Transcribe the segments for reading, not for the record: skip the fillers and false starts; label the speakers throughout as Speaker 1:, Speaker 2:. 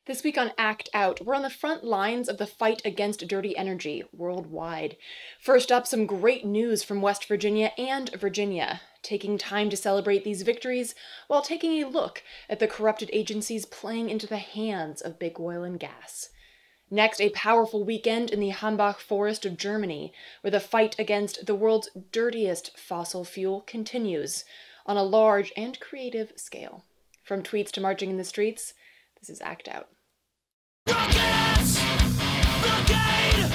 Speaker 1: This week on Act Out, we're on the front lines of the fight against dirty energy worldwide. First up, some great news from West Virginia and Virginia, taking time to celebrate these victories while taking a look at the corrupted agencies playing into the hands of big oil and gas. Next, a powerful weekend in the Hambach Forest of Germany, where the fight against the world's dirtiest fossil fuel continues on a large and creative scale. From tweets to marching in the streets, this is Act Out.
Speaker 2: Rockets! Blockade!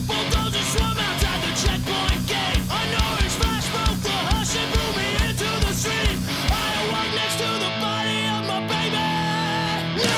Speaker 2: Bulldozers swarm outside the checkpoint gate. I know it's flash broke the hush and blew me into the street. I walk next to the body of my baby. No!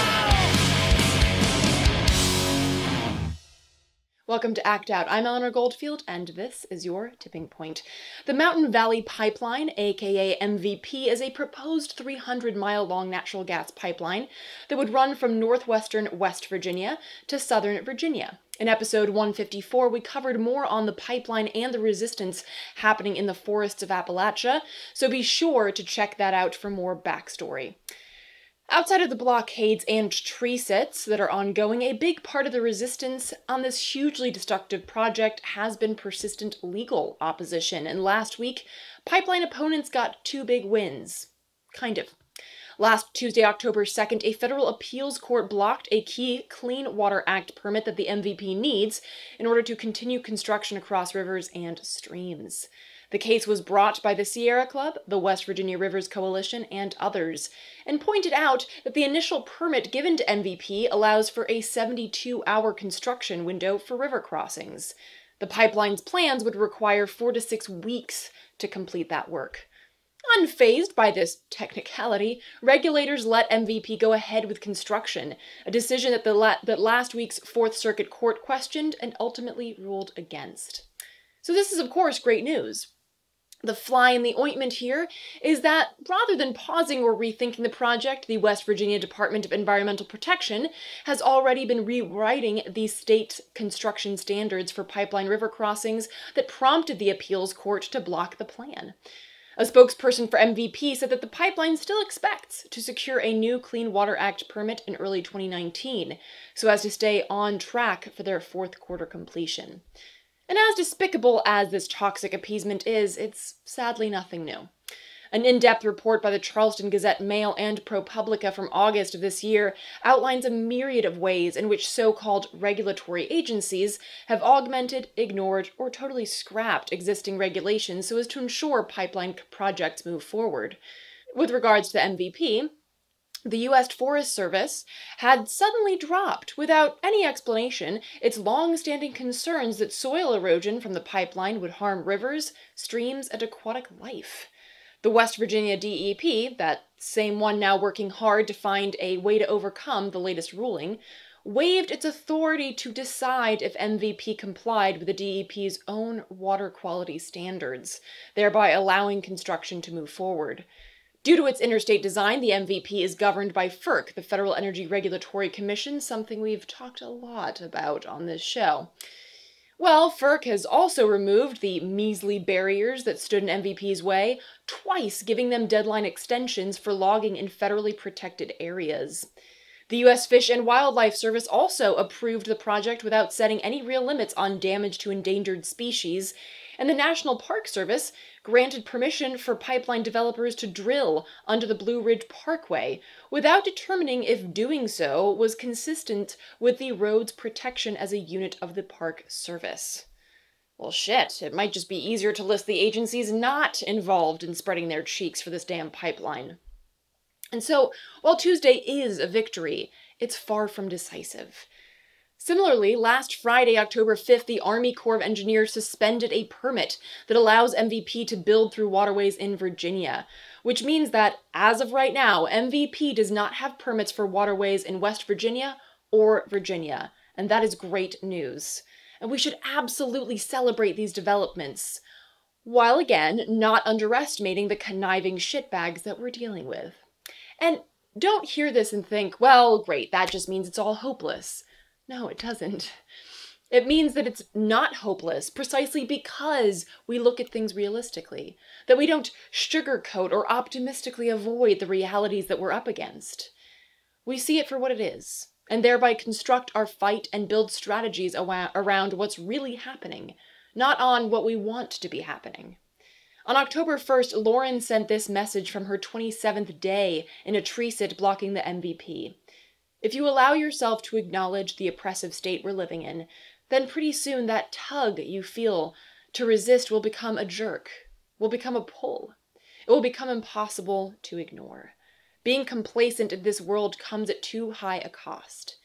Speaker 1: Welcome to Act Out. I'm Eleanor Goldfield, and this is your tipping point. The Mountain Valley Pipeline, aka MVP, is a proposed 300-mile-long natural gas pipeline that would run from northwestern West Virginia to southern Virginia. In episode 154, we covered more on the pipeline and the resistance happening in the forests of Appalachia, so be sure to check that out for more backstory. Outside of the blockades and tree sits that are ongoing, a big part of the resistance on this hugely destructive project has been persistent legal opposition, and last week, pipeline opponents got two big wins. Kind of. Last Tuesday, October 2nd, a federal appeals court blocked a key Clean Water Act permit that the MVP needs in order to continue construction across rivers and streams. The case was brought by the Sierra Club, the West Virginia Rivers Coalition, and others, and pointed out that the initial permit given to MVP allows for a 72-hour construction window for river crossings. The pipeline's plans would require 4 to 6 weeks to complete that work. Unfazed by this technicality, regulators let MVP go ahead with construction, a decision that last week's Fourth Circuit Court questioned and ultimately ruled against. So this is, of course, great news. The fly in the ointment here is that rather than pausing or rethinking the project, the West Virginia Department of Environmental Protection has already been rewriting the state construction standards for pipeline river crossings that prompted the appeals court to block the plan. A spokesperson for MVP said that the pipeline still expects to secure a new Clean Water Act permit in early 2019, so as to stay on track for their fourth quarter completion. And as despicable as this toxic appeasement is, it's sadly nothing new. An in-depth report by the Charleston Gazette-Mail and ProPublica from August of this year outlines a myriad of ways in which so-called regulatory agencies have augmented, ignored, or totally scrapped existing regulations so as to ensure pipeline projects move forward. With regards to the MVP, the U.S. Forest Service had suddenly dropped, without any explanation, its long-standing concerns that soil erosion from the pipeline would harm rivers, streams, and aquatic life. The West Virginia DEP, that same one now working hard to find a way to overcome the latest ruling, waived its authority to decide if MVP complied with the DEP's own water quality standards, thereby allowing construction to move forward. Due to its interstate design, the MVP is governed by FERC, the Federal Energy Regulatory Commission, something we've talked a lot about on this show. Well, FERC has also removed the measly barriers that stood in MVP's way, twice giving them deadline extensions for logging in federally protected areas. The U.S. Fish and Wildlife Service also approved the project without setting any real limits on damage to endangered species, and the National Park Service granted permission for pipeline developers to drill under the Blue Ridge Parkway without determining if doing so was consistent with the road's protection as a unit of the Park Service. Well, shit, it might just be easier to list the agencies not involved in spreading their cheeks for this damn pipeline. And so, while Tuesday is a victory, it's far from decisive. Similarly, last Friday, October 5th, the Army Corps of Engineers suspended a permit that allows MVP to build through waterways in Virginia, which means that, as of right now, MVP does not have permits for waterways in West Virginia or Virginia, and that is great news. And we should absolutely celebrate these developments, while again, not underestimating the conniving shitbags that we're dealing with. And don't hear this and think, well, great, that just means it's all hopeless. No, it doesn't. It means that it's not hopeless precisely because we look at things realistically, that we don't sugarcoat or optimistically avoid the realities that we're up against. We see it for what it is, and thereby construct our fight and build strategies around what's really happening, not on what we want to be happening. On October 1st, Lauren sent this message from her 27th day in a tree sit blocking the MVP. If you allow yourself to acknowledge the oppressive state we're living in, then pretty soon that tug you feel to resist will become a jerk, will become a pull. It will become impossible to ignore. Being complacent in this world comes at too high a cost.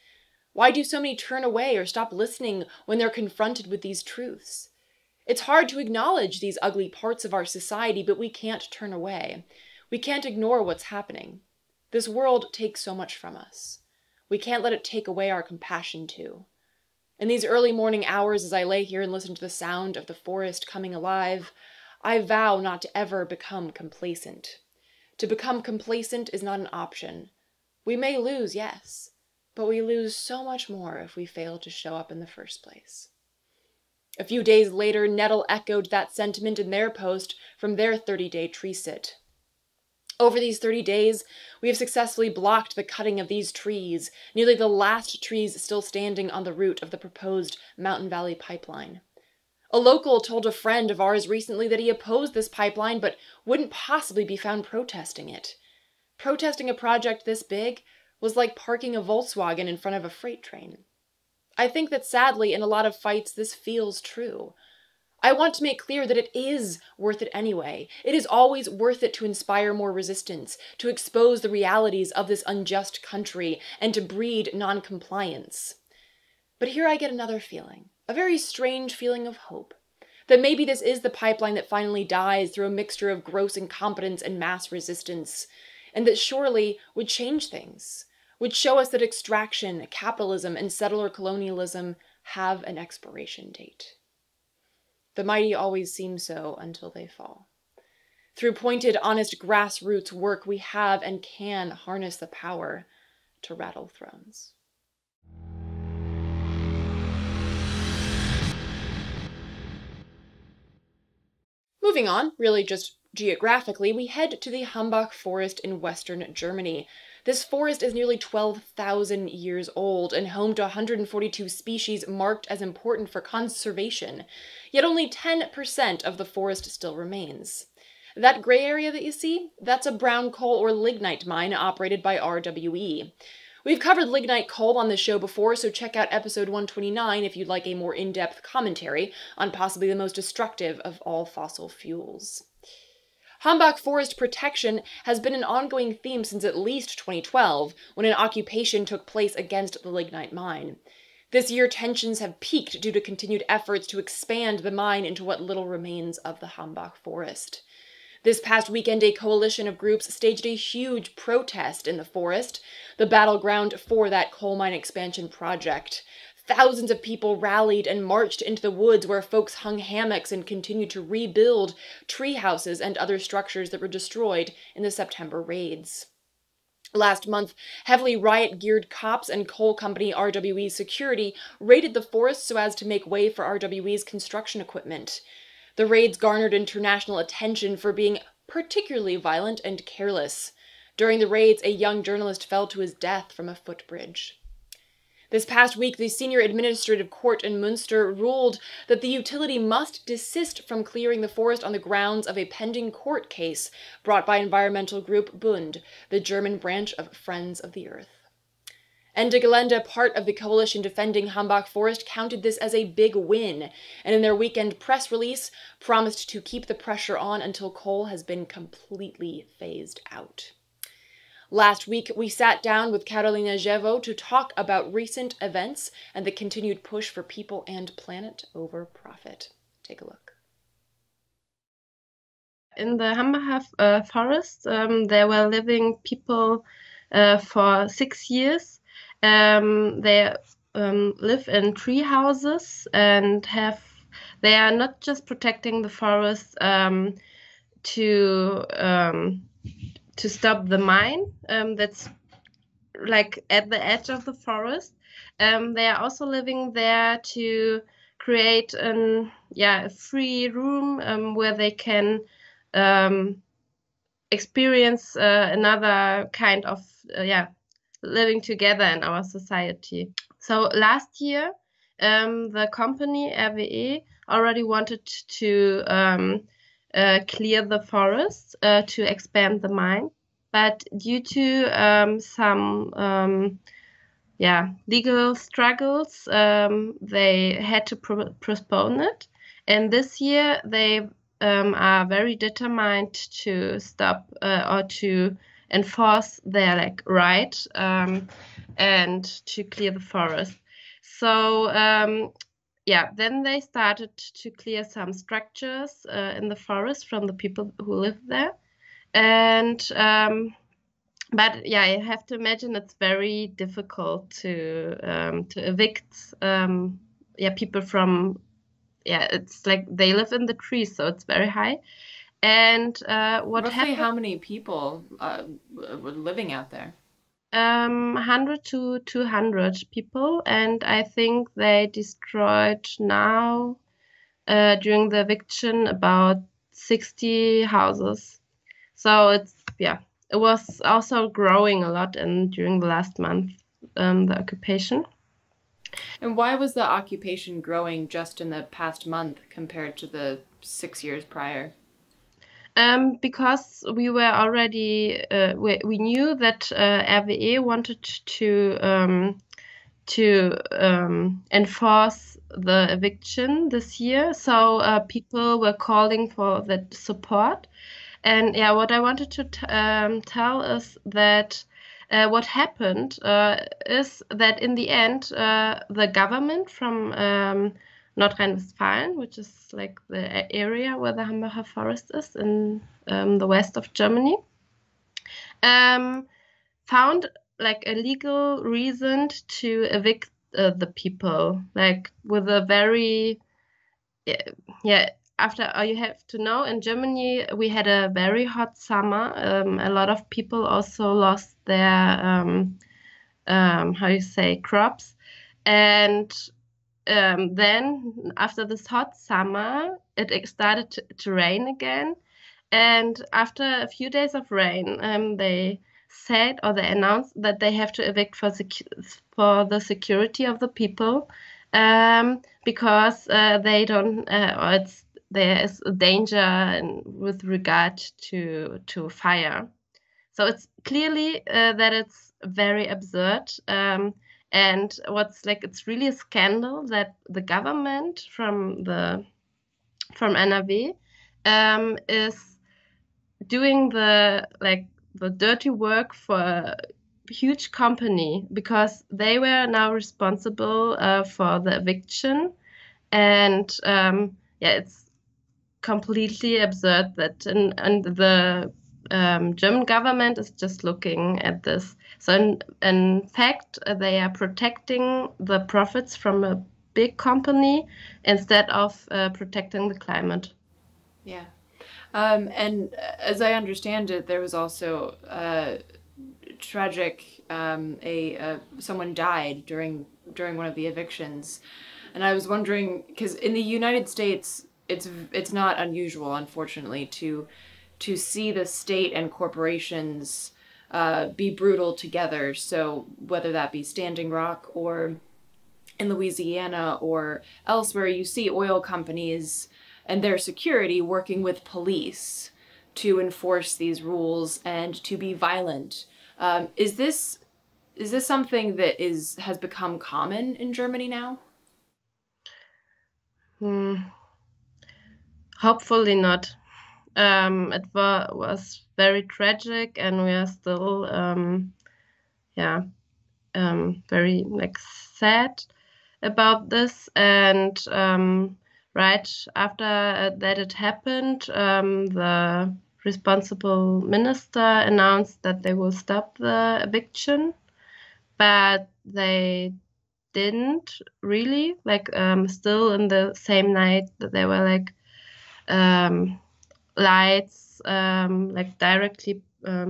Speaker 1: Why do so many turn away or stop listening when they're confronted with these truths? It's hard to acknowledge these ugly parts of our society, but we can't turn away. We can't ignore what's happening. This world takes so much from us. We can't let it take away our compassion too. In these early morning hours, as I lay here and listen to the sound of the forest coming alive, I vow not to ever become complacent. To become complacent is not an option. We may lose, yes, but we lose so much more if we fail to show up in the first place. A few days later, Nettle echoed that sentiment in their post from their 30-day tree sit. Over these 30 days, we have successfully blocked the cutting of these trees, nearly the last trees still standing on the route of the proposed Mountain Valley Pipeline. A local told a friend of ours recently that he opposed this pipeline but wouldn't possibly be found protesting it. Protesting a project this big was like parking a Volkswagen in front of a freight train. I think that sadly, in a lot of fights, this feels true. I want to make clear that it is worth it anyway. It is always worth it to inspire more resistance, to expose the realities of this unjust country, and to breed non-compliance. But here I get another feeling, a very strange feeling of hope, that maybe this is the pipeline that finally dies through a mixture of gross incompetence and mass resistance, and that surely would change things, would show us that extraction, capitalism, and settler colonialism have an expiration date. The mighty always seem so until they fall. Through pointed, honest grassroots work, we have and can harness the power to rattle thrones. Moving on, really just geographically, we head to the Hambach Forest in western Germany. This forest is nearly 12,000 years old and home to 142 species marked as important for conservation, yet only 10% of the forest still remains. That gray area that you see, that's a brown coal or lignite mine operated by RWE. We've covered lignite coal on this show before, so check out episode 129 if you'd like a more in-depth commentary on possibly the most destructive of all fossil fuels. Hambach forest protection has been an ongoing theme since at least 2012, when an occupation took place against the lignite mine. This year, tensions have peaked due to continued efforts to expand the mine into what little remains of the Hambach forest. This past weekend, a coalition of groups staged a huge protest in the forest, the battleground for that coal mine expansion project. Thousands of people rallied and marched into the woods where folks hung hammocks and continued to rebuild tree houses and other structures that were destroyed in the September raids. Last month, heavily riot-geared cops and coal company RWE's security raided the forest so as to make way for RWE's construction equipment. The raids garnered international attention for being particularly violent and careless. During the raids, a young journalist fell to his death from a footbridge. This past week, the Senior Administrative Court in Münster ruled that the utility must desist from clearing the forest on the grounds of a pending court case brought by environmental group Bund, the German branch of Friends of the Earth. Ende Gelände, part of the coalition defending Hambach Forest, counted this as a big win, and in their weekend press release, promised to keep the pressure on until coal has been completely phased out. Last week, we sat down with Karolina Jewo to talk about recent events and the continued push for people and planet over profit. Take a look.
Speaker 3: In the Hambach forest, there were living people for 6 years. They live in tree houses and they are not just protecting the forest to stop the mine that's like at the edge of the forest. They are also living there to create a free room where they can experience another kind of living together in our society. So last year, the company RWE already wanted to clear the forest to expand the mine, but due to some legal struggles, they had to postpone it. And this year, they are very determined to stop or to enforce their right and to clear the forest. So then they started to clear some structures in the forest from the people who live there. And but yeah, I have to imagine it's very difficult to evict people from it's like they live in the trees, so it's very high. And what
Speaker 1: Roughly
Speaker 3: happened?
Speaker 1: how many people were living out there?
Speaker 3: 100 to 200 people, and I think they destroyed now during the eviction about 60 houses. So it was also growing a lot during the last month, the occupation.
Speaker 1: And why was the occupation growing just in the past month compared to the 6 years prior?
Speaker 3: Because we were already we knew that RWE wanted to enforce the eviction this year, so people were calling for that support. And what I wanted to tell is that what happened is that in the end, the government from Nordrhein-Westfalen, which is like the area where the Hambach Forest is in the west of Germany, found like a legal reason to evict the people, like with a very after you have to know, in Germany we had a very hot summer. A lot of people also lost their crops, and then after this hot summer it started to rain again, and after a few days of rain, they said, or they announced, that they have to evict for the security of the people, because they don't or there is a danger with regard to fire. So it's clearly that it's very absurd. And it's really a scandal that the government from NRW is doing the dirty work for a huge company, because they were now responsible for the eviction. And it's completely absurd that and the German government is just looking at this. So in fact, they are protecting the profits from a big company instead of protecting the climate.
Speaker 1: Yeah. And as I understand it, there was also tragic. Someone died during one of the evictions, and I was wondering, because in the United States, it's not unusual, unfortunately, to see the state and corporations be brutal together. So whether that be Standing Rock or in Louisiana or elsewhere, you see oil companies and their security working with police to enforce these rules and to be violent. Is this something that has become common in Germany now?
Speaker 3: Hopefully not. It was very tragic, and we are still very sad about this. And right after that it happened, the responsible minister announced that they will stop the eviction, but they didn't really. Still in the same night, there were lights directly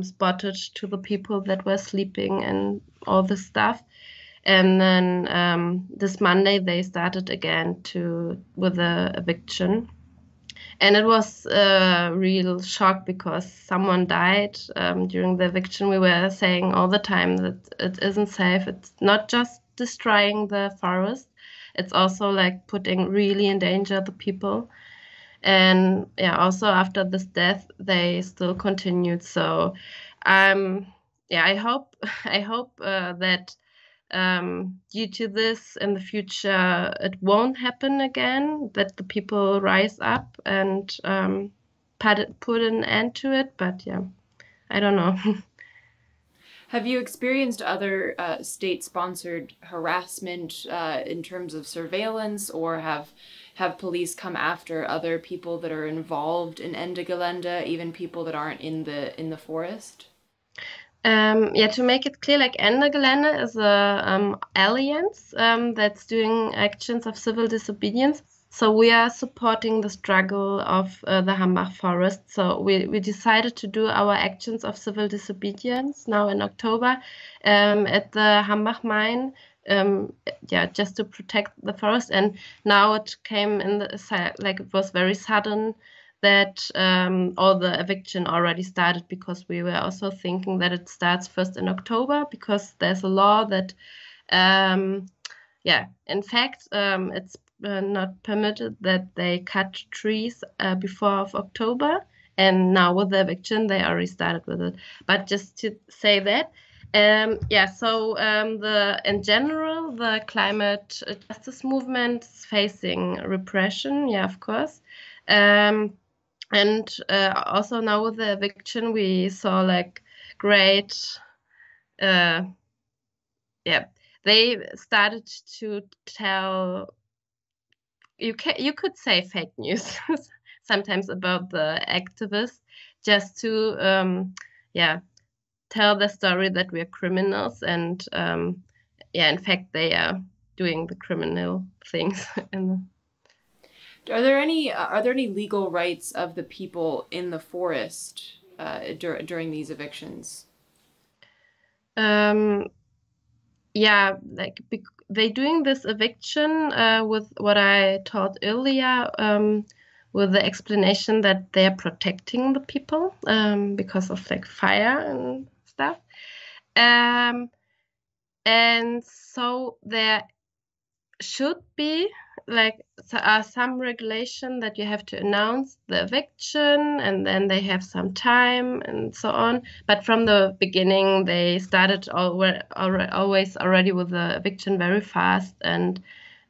Speaker 3: spotted to the people that were sleeping and all this stuff. And then this Monday they started again with the eviction. And it was a real shock because someone died during the eviction. We were saying all the time that it isn't safe. It's not just destroying the forest, it's also like putting really in danger the people. And yeah, also after this death, they still continued. So, yeah, I hope that due to this in the future, it won't happen again, that the people rise up and put an end to it. But yeah, I don't know.
Speaker 1: Have you experienced other state-sponsored harassment in terms of surveillance, or have police come after other people that are involved in Ende Gelände, even people that aren't in the forest?
Speaker 3: Yeah, to make it clear, like Ende Gelände is a alliance that's doing actions of civil disobedience. So we are supporting the struggle of the Hambach Forest. So we decided to do our actions of civil disobedience now in October at the Hambach mine. Yeah, just to protect the forest. And now it came in like it was very sudden that all the eviction already started, because we were also thinking that it starts first in October, because there's a law that, yeah, in fact, it's not permitted that they cut trees before of October. And now with the eviction, they already started with it. But just to say that, yeah, so in general, the climate justice movement is facing repression, yeah, of course. And also now with the eviction, we saw like great, yeah, they started to tell, you could say fake news sometimes about the activists, just to yeah, tell the story that we're criminals, and yeah, in fact they are doing the criminal things.
Speaker 1: Are there any legal rights of the people in the forest during these evictions?
Speaker 3: Yeah, like they doing this eviction with what I taught earlier, with the explanation that they're protecting the people because of like fire and stuff. And so there should be like some regulation that you have to announce the eviction, and then they have some time and so on. But from the beginning, they started always already with the eviction very fast. And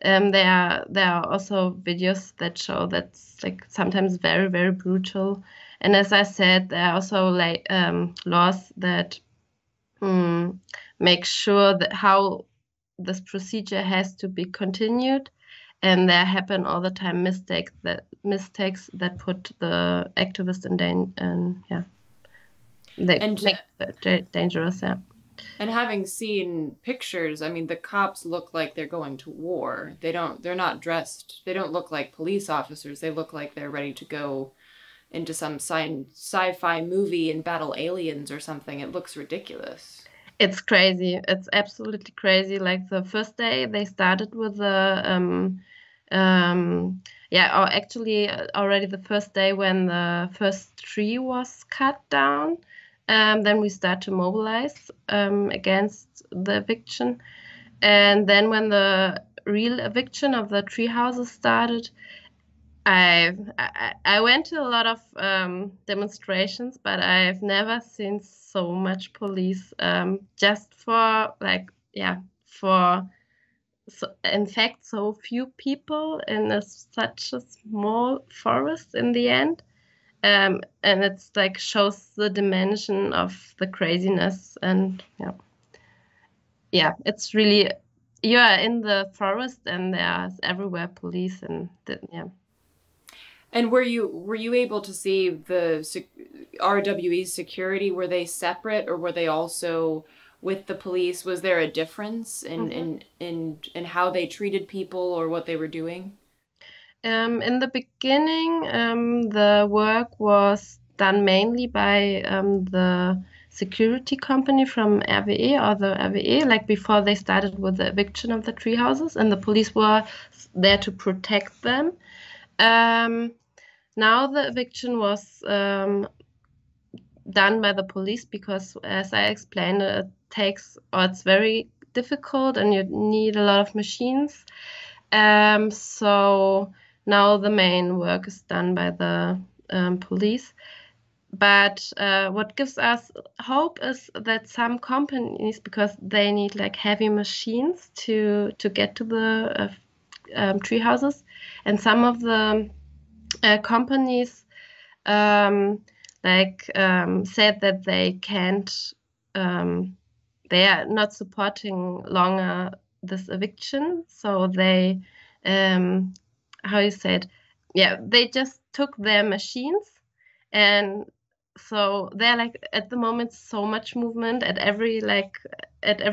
Speaker 3: there are also videos that show that's like sometimes very, very brutal. And as I said, there are also like laws that make sure that how this procedure has to be continued, and there happen all the time mistakes that put the activists in danger, and yeah, they make it dangerous. Yeah.
Speaker 1: And having seen pictures, I mean, the cops look like they're going to war. They're not dressed. They don't look like police officers. They look like they're ready to go into some sci-fi movie and battle aliens or something. It looks ridiculous.
Speaker 3: It's crazy. It's absolutely crazy. Like the first day they started with the yeah, or actually already the first day when the first tree was cut down, then we start to mobilize against the eviction. And then when the real eviction of the tree houses started, I went to a lot of demonstrations, but I've never seen so much police just for like, yeah, for in fact so few people in such a small forest in the end. And it's like shows the dimension of the craziness. And yeah, it's really, you are in the forest and there's everywhere police, and yeah.
Speaker 1: And were you able to see the RWE's security? Were they separate, or were they also with the police? Was there a difference in how they treated people or what they were doing?
Speaker 3: In the beginning, the work was done mainly by the security company from RWE, or the RWE, like before they started with the eviction of the tree houses, and the police were there to protect them. Now the eviction was done by the police because, as I explained, it's very difficult and you need a lot of machines. So now the main work is done by the police. But what gives us hope is that some companies, because they need like heavy machines to get to the tree houses, and some of the companies said that they can't, they are not supporting longer this eviction, so they, how you said, yeah, they just took their machines, and so they're like at the moment so much movement at every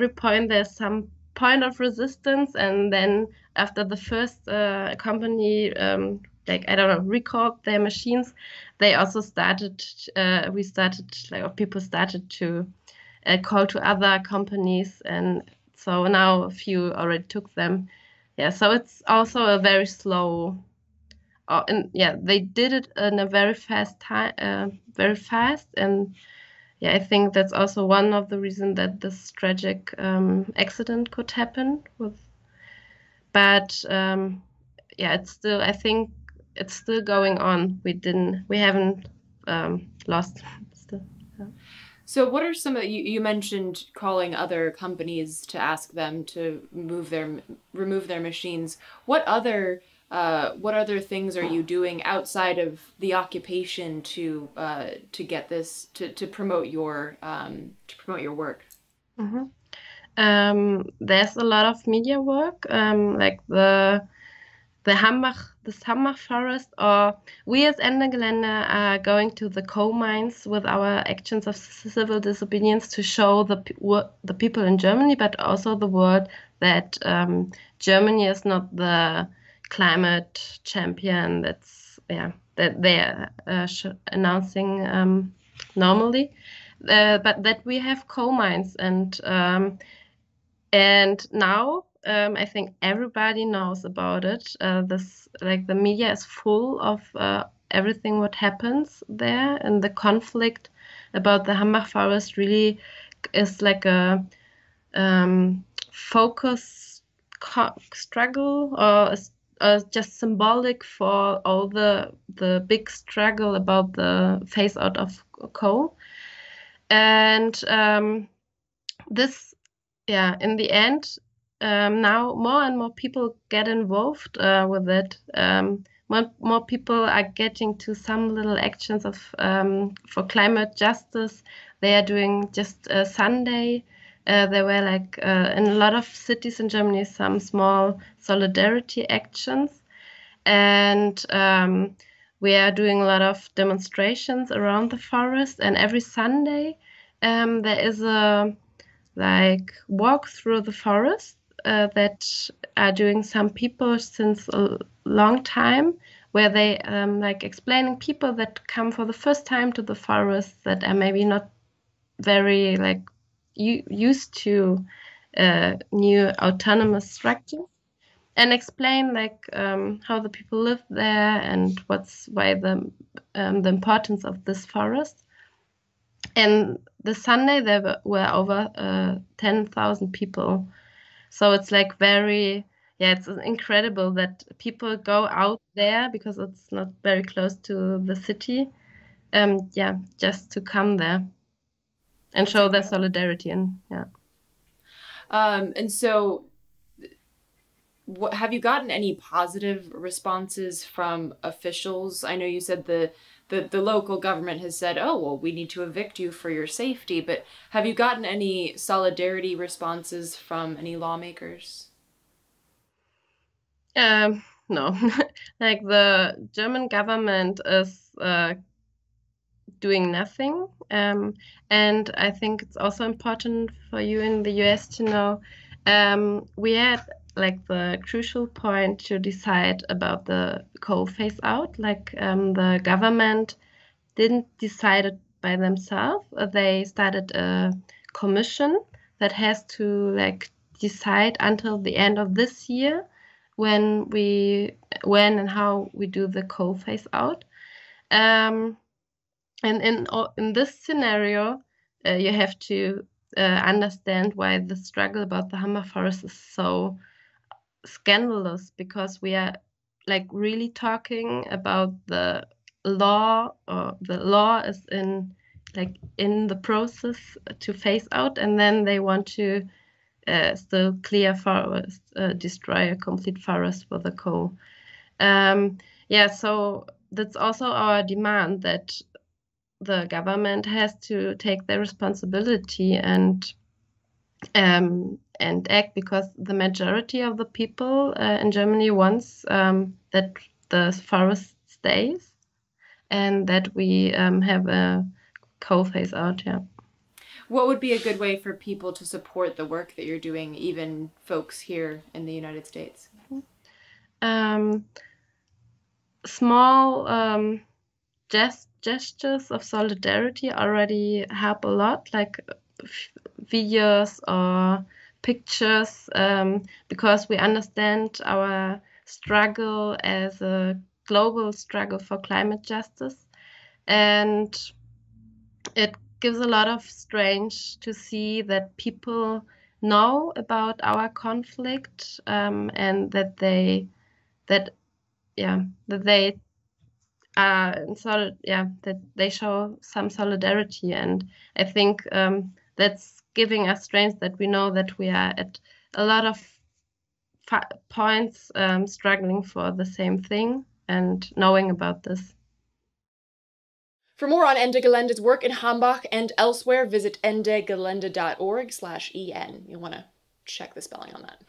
Speaker 3: point there's some point of resistance, and then after the first company I don't know, recalled their machines, they also started people started to call to other companies, and so now a few already took them. Yeah, so it's also a very slow. And yeah, they did it in a very fast time, very fast, and yeah, I think that's also one of the reasons that this tragic accident could happen. But yeah, I think it's still going on. We haven't lost. Still. Yeah.
Speaker 1: So, what are some of you mentioned calling other companies to ask them to remove their machines? What other things are you doing outside of the occupation to get this to promote your work?
Speaker 3: Mm-hmm. There's a lot of media work, like this Hambach Forest, or we as Ende Gelände are going to the coal mines with our actions of civil disobedience to show the people in Germany, but also the world, that Germany is not the climate champion that they are announcing normally, but that we have coal mines, and now I think everybody knows about it. The media is full of everything what happens there, and the conflict about the Hambach Forest really is like a focus struggle, or just symbolic for all the big struggle about the phase out of coal, and this. Yeah, in the end, now more and more people get involved with it. More people are getting to some little actions of for climate justice. They are doing just Sunday. There were in a lot of cities in Germany some small solidarity actions, and we are doing a lot of demonstrations around the forest. And every Sunday there is a walk through the forest that are doing some people since a long time, where they explaining people that come for the first time to the forest, that are maybe not very used to new autonomous structures, and explain how the people live there and why the importance of this forest. And the Sunday there were over 10,000 people. So it's it's incredible that people go out there, because it's not very close to the city. Just to come there and show their solidarity. And yeah.
Speaker 1: And so, have you gotten any positive responses from officials? I know you said the local government has said, oh, well, we need to evict you for your safety, but have you gotten any solidarity responses from any lawmakers?
Speaker 3: No. The German government is doing nothing. And I think it's also important for you in the US to know, we had the crucial point to decide about the coal phase out. The government didn't decide it by themselves. They started a commission that has to decide until the end of this year when and how we do the coal phase out. And in this scenario, you have to understand why the struggle about the Hambach Forest is so scandalous, because we are like really talking about the law, or the law is in the process to phase out, and then they want to still clear forest, destroy a complete forest with a coal. So that's also our demand, that the government has to take their responsibility and act, because the majority of the people in Germany wants that the forest stays and that we have a coal phase out. Yeah.
Speaker 1: What would be a good way for people to support the work that you're doing, even folks here in the United States?
Speaker 3: Small gestures of solidarity already help a lot, like videos or pictures, because we understand our struggle as a global struggle for climate justice. And it gives a lot of strength to see that people know about our conflict, and that they that they show some solidarity. And I think that's giving us strength, that we know that we are at a lot of points struggling for the same thing and knowing about this.
Speaker 1: For more on Ende Gelende's work in Hambach and elsewhere, visit endegelende.org/en. You'll want to check the spelling on that.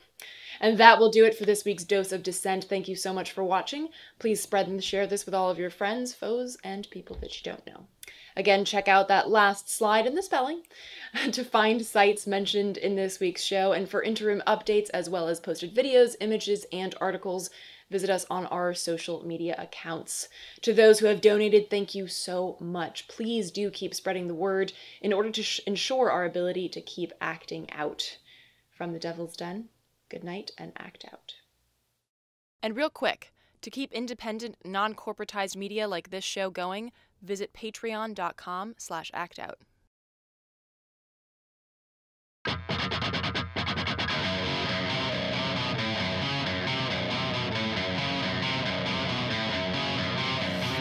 Speaker 1: And that will do it for this week's Dose of Dissent. Thank you so much for watching. Please spread and share this with all of your friends, foes, and people that you don't know. Again, check out that last slide in the spelling to find sites mentioned in this week's show, and for interim updates as well as posted videos, images, and articles, visit us on our social media accounts. To those who have donated, thank you so much. Please do keep spreading the word in order to ensure our ability to keep acting out. From the Devil's Den, good night and act out. And real quick, to keep independent, non-corporatized media like this show going, visit patreon.com/actout.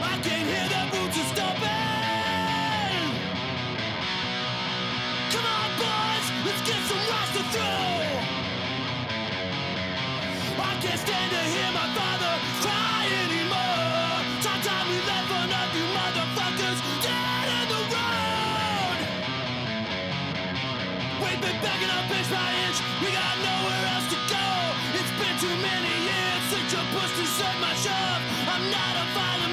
Speaker 2: I can hear the boots are stomping. Come on, boys, let's get some rocks to throw. I can't stand to hear my father cry anymore. Time we left for nothing, motherfuckers dead in the road. We've been backing up inch by inch, we got nowhere else to go. It's been too many years since you pushed and shoved my shove. I'm not a violent